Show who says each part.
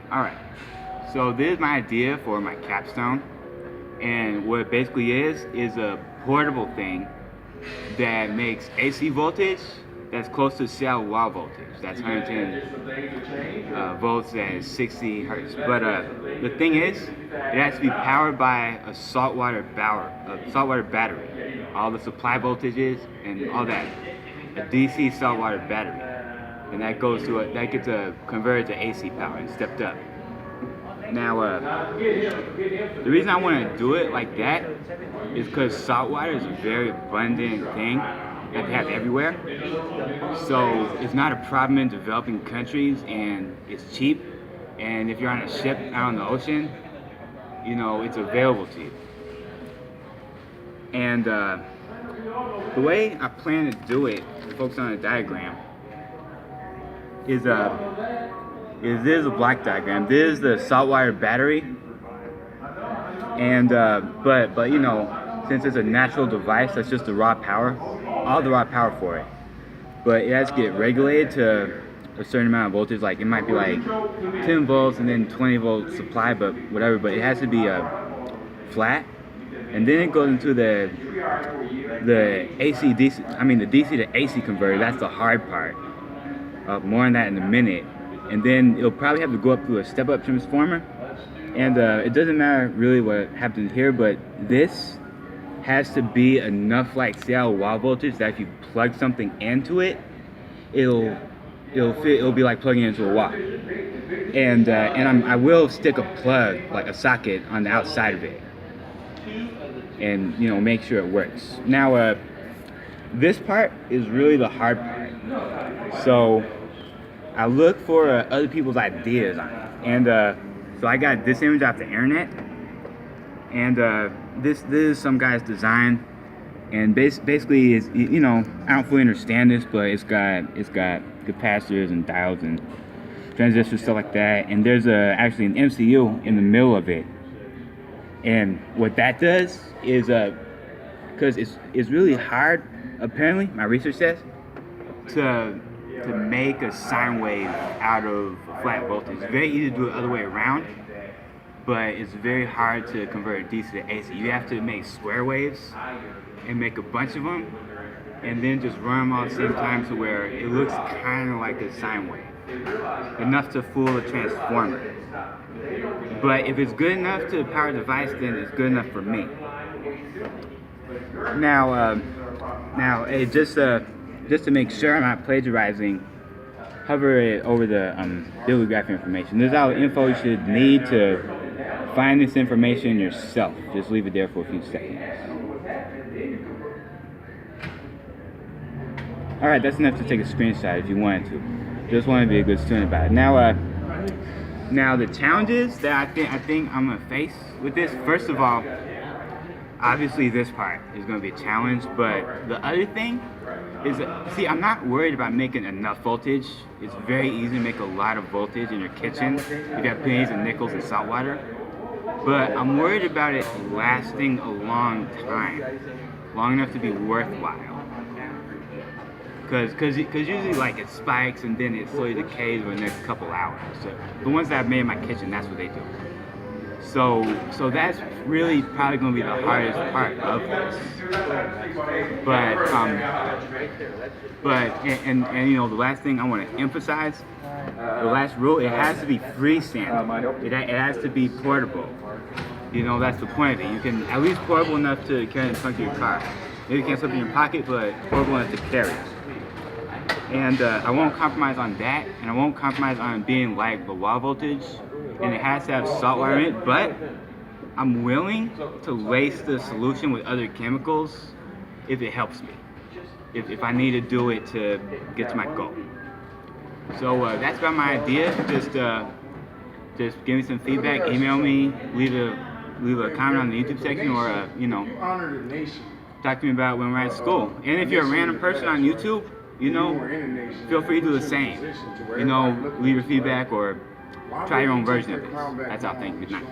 Speaker 1: Alright, so this is my idea for my capstone, and what it basically is a portable thing that makes AC voltage that's close to Saltwater voltage. That's 110 volts at 60 hertz. But the thing is, it has to be powered by a saltwater battery. All the supply voltages and all that. A DC saltwater battery. And that gets converted to AC power and stepped up. Now, the reason I want to do it like that is because saltwater is a very abundant thing that they have everywhere. So it's not a problem in developing countries, and it's cheap. And if you're on a ship out on the ocean, you know, it's available to you. And the way I plan to do it, focus on the diagram, is this is a block diagram. This is the saltwater battery, and but you know, since it's a natural device, that's just the raw power, all the raw power for it. But it has to get regulated to a certain amount of voltage. Like it might be like 10 volts and then 20 volt supply, but whatever. But it has to be flat, and then it goes into the AC DC. I mean the DC to AC converter. That's the hard part. More on that in a minute. And then it'll probably have to go up to a step-up transformer, and it doesn't matter really what happens here, but this has to be enough like Seattle wall voltage that if you plug something into it, it'll be like plugging into a wall. And I will stick a plug, like a socket, on the outside of it, and you know, make sure it works. Now this part is really the hard part. So I look for other people's ideas on it, and so I got this image off the internet, and this is some guy's design, and basically is, you know, I don't fully understand this, but it's got capacitors and diodes and transistors, stuff like that, and there's actually an MCU in the middle of it, and what that does is because it's really hard, apparently my research says, to make a sine wave out of flat voltage. It's very easy to do it the other way around, but it's very hard to convert DC to AC. You have to make square waves and make a bunch of them, and then just run them all at the same time to where it looks kind of like a sine wave, enough to fool a transformer. But if it's good enough to power a device, then it's good enough for me. Now, just to make sure I'm not plagiarizing, hover it over the bibliographic information. This is all the info you should need to find this information yourself. Just leave it there for a few seconds. Alright, that's enough to take a screenshot if you wanted to. Just want to be a good student about it. Now the challenges that I think I'm going to face with this, first of all, obviously this part is going to be a challenge, but the other thing is, see, I'm not worried about making enough voltage. It's very easy to make a lot of voltage in your kitchen if you have pennies and nickels and salt water. But I'm worried about it lasting a long time, long enough to be worthwhile. Because usually like it spikes and then it slowly decays within the next couple hours. So the ones that I've made in my kitchen, that's what they do. So that's really probably going to be the hardest part of this. But you know, the last thing I want to emphasize, the last rule, it has to be freestanding. It has to be portable. You know, that's the point of it. You can at least portable enough to carry in the trunk of your car. Maybe you can't slip it in your pocket, but portable enough to carry. And I won't compromise on that, and I won't compromise on being like the wall voltage, and it has to have salt water in it, but I'm willing to lace the solution with other chemicals if it helps me, if I need to do it to get to my goal. So that's about my idea. Just give me some feedback, email me, leave a comment on the YouTube section, or you know, talk to me about when we're at school. And if you're a random person on YouTube, you know, feel free to do the same. You know, leave your feedback or try your own version of this. That's all. Thank you. Good night.